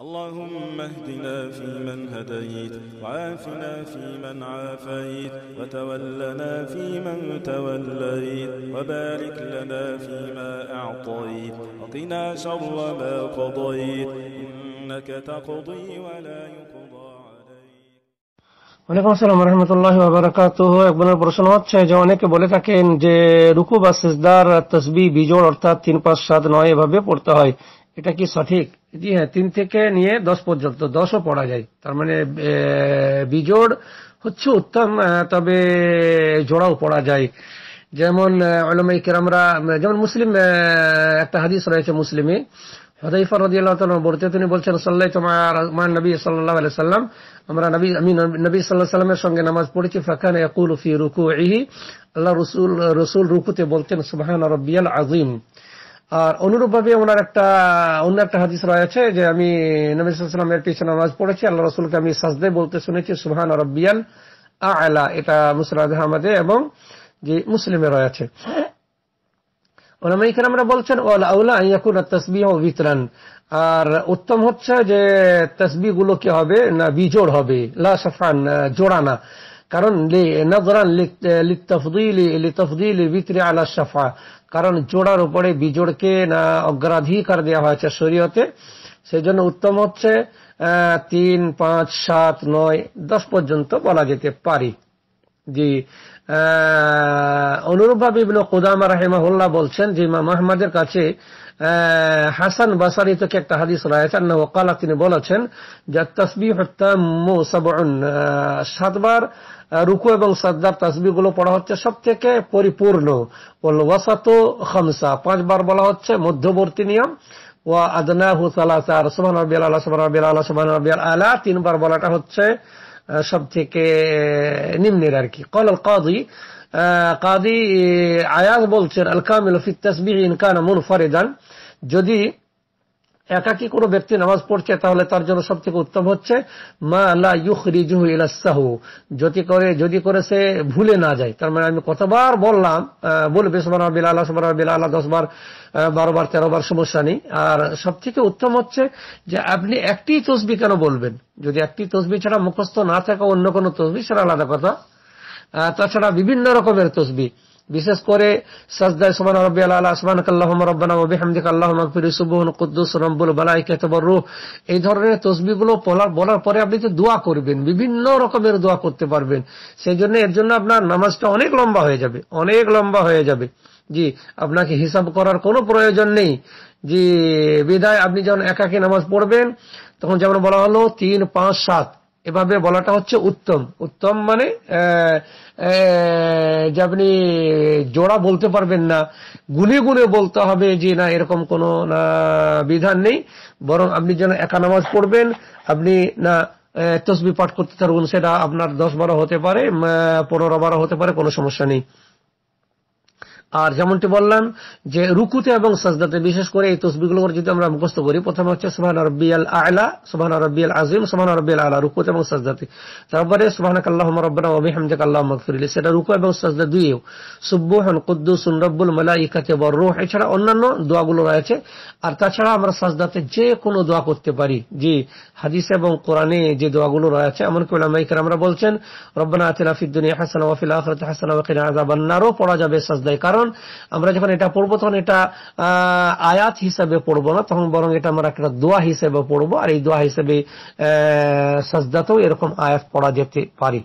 اللهم اهدنا فيمن هديت وعافنا فيمن عافيت وتولنا فيمن توليت وبارك لنا فيما أعطيت وقنا شر ما قضيت إنك تقضي ولا يقضى عليك। ওয়ালাইকুম আসসালাম ওয়া রাহমাতুল্লাহি ওয়া বারাকাতুহু। এক বোনের প্রশ্ন হচ্ছে যে অনেকে বলে থাকেন যে রুকু বা সিজদার তাসবিহ বিজোড় অর্থাৎ 3 5 7 9 এভাবে পড়তে হয়, এটা কি সঠিক? জি হ্যাঁ, 3 থেকে নিয়ে 10 পর্যন্ত 10ও পড়া যায়। তার মানে বিজোড় হচ্ছে উত্তম, তবে জোড়াও পড়া যায়। যেমন উলামায়ে কেরামরা, যেমন মুসলিম একটা হাদিস রয়েছে মুসলিমে, হুযায়ফা রাদিয়াল্লাহু তাআলা বর্ণিত, তিনি বলছেন সাল্লাল্লাহু মা নবী সাল্লাল্লাহু আলাইহি সাল্লাম, আমি নবী সাল্লাল্লাহু আলাইহি সাল্লামের সঙ্গে নামাজ পড়েছি। ফাকানা ইয়াকুলু ফি রুকুইহি, আল্লাহ রাসূল রুকুতে বলতেন সুবহান রাব্বিয়াল আযীম। আর অনুরূপভাবে ওনার অন্য একটা হাদিস রয়েছে যে আমি নবী সাল্লাল্লাহু আলাইহি সাল্লামের পিছনে নামাজ পড়েছি, আল্লাহ রাসূলকে আমি সাজদায় বলতে শুনেছি সুবহান রাব্বিয়াল আ'লা। এটা মুসনাদ আহমদে এবং যে মুসলিমে রয়েছে। উলামায়ে কেরামরা বলছেন ওয়াল আউলা আন ইয়াকুনা তাসবিহু বিতরান, আর উত্তম হচ্ছে যে তাসবিহ গুলো কি হবে না বিজোড় হবে, লা শাফান, জোড়া না। কারণ নাযরান লিতাফদীল বিতরি আলা শাফা, কারণ জোড়ার উপরে বিজোড়কে না অগ্রাধিকার দেওয়া হয়েছে শরীয়তে। সেজন্য উত্তম হচ্ছে 3 5 7 9 10 পর্যন্ত বলা যেতে পারে। জি, অনুরূপভাবে ইবনে কুদামা রাহিমাহুল্লাহ বলছেন যে ইমাম আহমদের কাছে হাসান বাসারি থেকে একটা হাদিস রয়েছে, আন্নাহু ক্বালা, তিনি বলেছেন যে তাসবিহু তাম্মু 7 বার রুকু এবং সাজদার তাসবিহ গুলো পড়া হচ্ছে সবথেকে পরিপূর্ণ। ওয়াল ওয়াসাতু 5 বার বলা হচ্ছে মধ্যবর্তী নিয়ম। ওয়া আদনাহু 3, আর সুবহান রাব্বিয়াল আলা সুবহান রাব্বিয়াল আলা সুবহান রাব্বিয়াল আলা 3 বার বলাটা হচ্ছে সব থেকে নিম্নের আর কি। قال কাদি আয়াজ বলছেন আল কামিলু ফি তাসবিহ ইন কানা মুনফারিদান, যদি একাকী কোনো ব্যক্তি নামাজ পড়ছে তাহলে তার জন্য সব থেকে উত্তম হচ্ছে মা লা ইউখরিজুহু ইলা সাহু, যদি করে সে ভুলে না যায়। তার মানে আমি কতবার বললাম, বলবে সুবহান রাব্বিল আলা সুবহান রাব্বিল আলা 10 বার 12 বার 13 বার, সমস্যা নেই। আর সব থেকে উত্তম হচ্ছে যে আপনি একটি তাসবিহ কেন বলবেন, যদি একটি তাসবিহ ছাড়া মুখস্থ না থাকে অন্য কোনো তাসবিহ সেটা আলাদা কথা। তাছাড়া বিভিন্ন রকমের তাসবিহ, বিশেষ করে সাজদায় সুবহান রাব্বিয়াল আলা, সুবহানাকাল্লাহুম্মা রাব্বানা ওয়া বিহামদিকা আল্লাহুম্মা ইগফিরলি, সুবহান কুদ্দুস রব্বুল মালাইকাতু ওয়ার রূহ, এই ধরনের তাসবিহগুলো বলার পরে আপনি তো দোয়া করবেন, বিভিন্ন রকমের দোয়া করতে পারবেন। সেজন্য এর জন্য আপনার নামাজটা অনেক লম্বা হয়ে যাবে। জি, আপনাকে হিসাব করার কোনো প্রয়োজন নেই। জি, বিদায় আপনি যখন একাকী নামাজ পড়বেন তখন যেমন বলা হলো 3 5 7 এভাবে বলাটা হচ্ছে উত্তম মানে যে আপনি জোড়া বলতে পারবেন না, গুনে গুনে বলতে হবে, যে না এরকম কোনো বিধান নেই। বরং আপনি যেন একা নামাজ পড়বেন, আপনি না তাসবিহ পাঠ করতে থাকবেন, সেটা আপনার 10 12 হতে পারে, 15 12 হতে পারে, কোনো সমস্যা নেই। আর যেমনটি বললাম যে রুকুতে এবং সাজদাতে বিশেষ করে এই তাসবিহগুলো যদি আমরা মুখস্থ করি, প্রথমে হচ্ছে সুবহান রাব্বিয়াল আ'লা, সুবহান রাব্বিয়াল আযীম, সুবহান রাব্বিয়াল আ'লা রুকুতে এবং সাজদাতে। তারপরে সুবহানাকাল্লাহুম্মা রাব্বানা ওয়া বিহামদিকা আল্লাহুম্মা ইগফিরলি, সেটা রুকু এবং সাজদা দুইও। সুবহান কুদ্দুসুন রব্বুল মালাইকাতি ওয়ার রূহ, এছাড়া অন্যান্য দোয়াগুলো রয়েছে। আর তাছাড়া আমরা সাজদাতে যে কোনো দোয়া করতে পারি। জি, হাদিস এবং কোরআনে যে দোয়াগুলো রয়েছে, এমনকি উলামায়ে কেরামরা বলছেন রব্বানা আতিনা ফিদ দুনিয়া হাসানা ওয়া ফিল আখিরাতি হাসানা ওয়া কিনা আযাবান নারও পড়া যাবে সাজদায়। কারণ আমরা যখন এটা পড়বো তখন এটা আয়াত হিসেবে পড়বো না, তখন বরং এটা আমরা একটা দোয়া হিসেবে পড়বো। আর এই দোয়া হিসেবে সাজদাতেও এরকম আয়াত পড়া যেতে পারে।